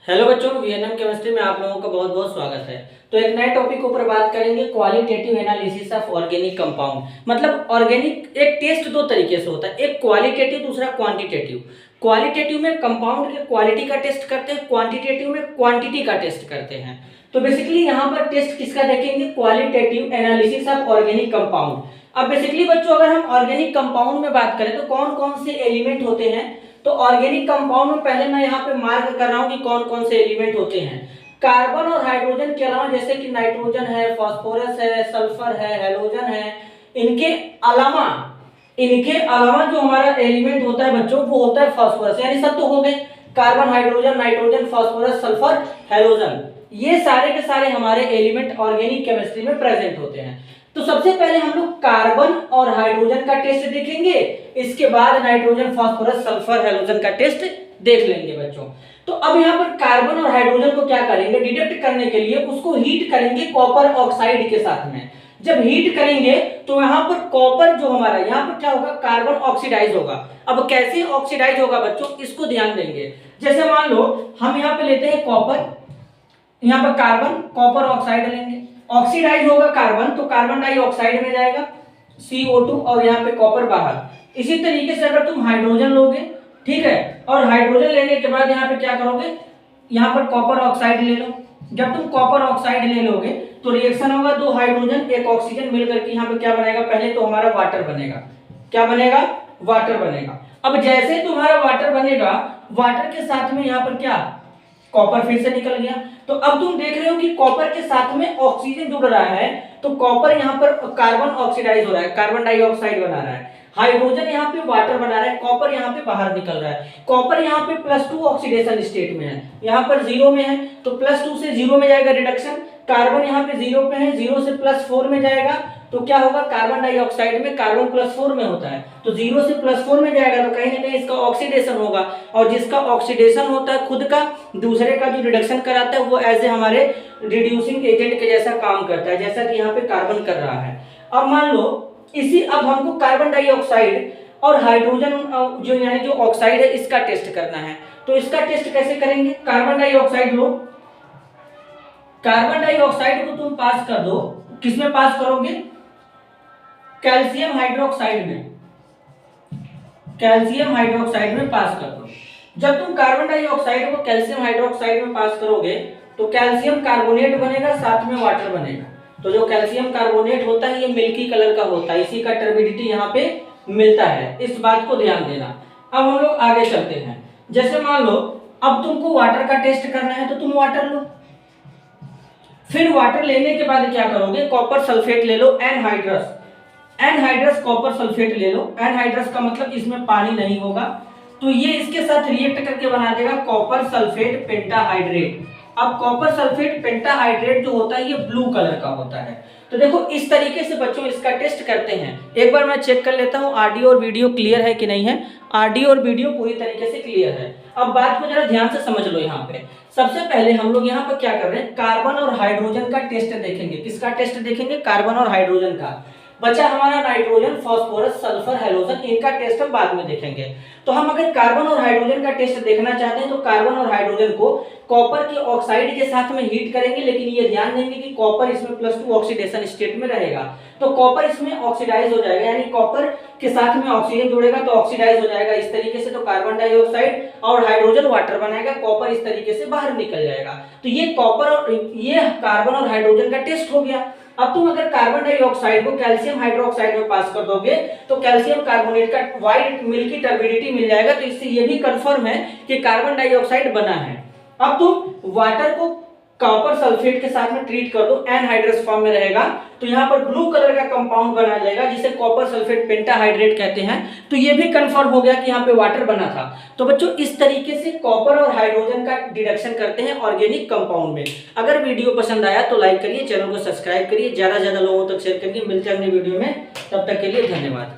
Hello बच्चों, VNM chemistry में आप लोगों का बहुत बहुत स्वागत है। तो एक नए टॉपिक के ऊपर बात करेंगे, qualitative analysis of organic compound. मतलब ऑर्गेनिक एक टेस्ट दो तरीके से होता है, एक क्वालिटेटिव, दूसरा क्वांटिटेटिव। क्वालिटेटिव में कंपाउंड के क्वालिटी का टेस्ट करते हैं, क्वांटिटेटिव में क्वांटिटी का टेस्ट करते हैं। तो बेसिकली यहाँ पर टेस्ट किसका देखेंगे, qualitative analysis of organic compound. अब बेसिकली बच्चों अगर हम ऑर्गेनिक कंपाउंड में बात करें तो कौन कौन से एलिमेंट होते हैं। तो ऑर्गेनिक कंपाउंड में पहले मैं यहाँ पे मार्क कर रहा हूँ कि कौन कौन से एलिमेंट होते हैं। कार्बन और हाइड्रोजन के अलावा जैसे कि नाइट्रोजन है, फास्फोरस है, सल्फर है, हैलोजन है, इनके अलावा जो हमारा एलिमेंट होता है बच्चों वो होता है फास्फोरस। यानी सब तो हो गए, carbon, hydrogen, nitrogen, phosphorus, sulphur, halogen, ये सारे के सारे हमारे एलिमेंट ऑर्गेनिक केमिस्ट्री में प्रेजेंट होते हैं। तो सबसे पहले हम लोग कार्बन और हाइड्रोजन का टेस्ट देखेंगे, इसके बाद नाइट्रोजन, फास्फोरस, सल्फर, हैलोजन का टेस्ट देख लेंगे बच्चों। तो अब यहाँ पर कार्बन और हाइड्रोजन को क्या करेंगे, डिटेक्ट करने के लिए उसको हीट करेंगे कॉपर ऑक्साइड के साथ में। जब हीट करेंगे तो यहाँ पर कॉपर जो हमारा यहाँ पर क्या होगा, कार्बन ऑक्सीडाइज होगा। अब कैसे ऑक्सीडाइज होगा बच्चों, इसको ध्यान देंगे। जैसे मान लो हम यहाँ पे लेते हैं कॉपर, यहाँ पर कार्बन, कॉपर ऑक्साइड लेंगे, ऑक्सीडाइज होगा कार्बन तो कार्बन डाइऑक्साइड में जाएगा CO2 और यहाँ पे कॉपर बाहर। इसी तरीके से अगर तुम हाइड्रोजन लोगे, ठीक है, और हाइड्रोजन लेने के बाद यहाँ पे क्या करोगे, यहाँ पर कॉपर ऑक्साइड ले लो। जब तुम कॉपर ऑक्साइड ले लोगे तो रिएक्शन होगा, दो हाइड्रोजन एक ऑक्सीजन मिलकर के यहाँ पे क्या बनेगा, पहले तो हमारा वाटर बनेगा। क्या बनेगा, वाटर बनेगा। अब जैसे तुम्हारा वाटर बनेगा, वाटर के साथ में यहाँ पर क्या, कॉपर फिर से निकल गया। तो अब तुम देख रहे हो कि कॉपर के साथ में ऑक्सीजन जुड़ रहा है, तो कॉपर यहाँ पर कार्बन ऑक्सीडाइज हो रहा है, कार्बन डाइऑक्साइड बना रहा है। हाइड्रोजन यहाँ पे वाटर बना रहा है, कॉपर यहाँ पे बाहर निकल रहा है। कॉपर यहाँ पे +2 ऑक्सीडेशन स्टेट में है, यहाँ पर 0 में है, तो +2 से 0 में जाएगा रिडक्शन। कार्बन यहाँ पे 0 पे है, 0 से +4 में जाएगा, तो क्या होगा, कार्बन डाइऑक्साइड में कार्बन +4 में होता है, तो 0 से +4 में जाएगा, तो कहीं ना कहीं इसका ऑक्सीडेशन होगा। और जिसका ऑक्सीडेशन होता है खुद का, दूसरे का जो रिडक्शन कराता है, वो एज ए हमारे रिड्यूसिंग एजेंट के जैसा काम करता है, जैसा कि यहाँ पे कार्बन कर रहा है। अब मान लो अब हमको कार्बन डाइऑक्साइड और हाइड्रोजन जो यानी जो ऑक्साइड है इसका टेस्ट करना है। तो इसका टेस्ट कैसे करेंगे, कार्बन डाइऑक्साइड लो, कार्बन डाइऑक्साइड को तुम पास कर दो, किसमें पास करोगे, कैल्शियम हाइड्रोक्साइड में, कैल्शियम हाइड्रोक्साइड में पास कर दो। जब तुम कार्बन डाइऑक्साइड को कैल्शियम हाइड्रोक्साइड में पास करोगे तो कैल्शियम कार्बोनेट बनेगा, साथ में वाटर बनेगा। तो जो कैल्शियम कार्बोनेट होता है ये मिल्की कलर का होता है, इसी का टर्बिडिटी यहाँ पे मिलता है, इस बात को ध्यान देना। अब हम लोग आगे चलते हैं। जैसे मान लो अब तुमको वाटर का टेस्ट करना है, तो तुम वाटर लो, फिर वाटर लेने के बाद क्या करोगे, कॉपर सल्फेट ले लो, एनहाइड्रस कॉपर सल्फेट ले लो। एनहाइड्रस का मतलब इसमें पानी नहीं होगा, तो ये इसके साथ रिएक्ट करके बना देगा कॉपर सल्फेट पेंटाहाइड्रेट। अब कॉपर सल्फेट पेंटाहाइड्रेट जो होता है ये ब्लू कलर का होता है। तो देखो इस तरीके से बच्चों इसका टेस्ट करते हैं। एक बार मैं चेक कर लेता हूँ ऑडियो और वीडियो क्लियर है कि नहीं है। ऑडियो और वीडियो पूरी तरीके से क्लियर है। अब बात को जरा ध्यान से समझ लो। यहाँ पे सबसे पहले हम लोग यहाँ पर क्या कर रहे हैं, कार्बन और हाइड्रोजन का टेस्ट देखेंगे। किसका टेस्ट देखेंगे, कार्बन और हाइड्रोजन का। बचा हमारा नाइट्रोजन, फास्फोरस, सल्फर, हैलोजन, इनका टेस्ट हम बाद में देखेंगे। तो हम अगर कार्बन और हाइड्रोजन का टेस्ट देखना चाहते हैं तो कार्बन और हाइड्रोजन को कॉपर के ऑक्साइड के साथ में हीट करेंगे, लेकिन ये ध्यान देंगे कि कॉपर इसमें +2 ऑक्सीडेशन स्टेट में रहेगा, तो कॉपर इसमें ऑक्सीडाइज हो जाएगा, यानी कॉपर के साथ में ऑक्सीजन जुड़ेगा तो ऑक्सीडाइज हो जाएगा इस तरीके से। तो कार्बन डाइऑक्साइड और हाइड्रोजन वाटर बनाएगा, कॉपर इस तरीके से बाहर निकल जाएगा। तो ये कॉपर और ये कार्बन और हाइड्रोजन का टेस्ट हो गया। अब तुम अगर कार्बन डाइऑक्साइड को कैल्शियम हाइड्रोक्साइड में पास कर दोगे तो कैल्शियम कार्बोनेट का वाइट मिल्की टर्बिडिटी मिल जाएगा, तो इससे ये भी कंफर्म है कि कार्बन डाइऑक्साइड बना है। अब तुम वाटर को कॉपर सल्फेट के साथ में ट्रीट कर दो, एनहाइड्रस फॉर्म में रहेगा, तो यहाँ पर ब्लू कलर का कंपाउंड बना जाएगा जिसे कॉपर सल्फेट पेंटाहाइड्रेट कहते हैं। तो ये भी कंफर्म हो गया कि यहाँ पे वाटर बना था। तो बच्चों इस तरीके से कॉपर और हाइड्रोजन का डिडक्शन करते हैं ऑर्गेनिक कंपाउंड में। अगर वीडियो पसंद आया तो लाइक करिए, चैनल को सब्सक्राइब करिए, ज्यादा से ज्यादा लोगों तक शेयर करिए। मिलते हैं अगले वीडियो में, तब तक के लिए धन्यवाद।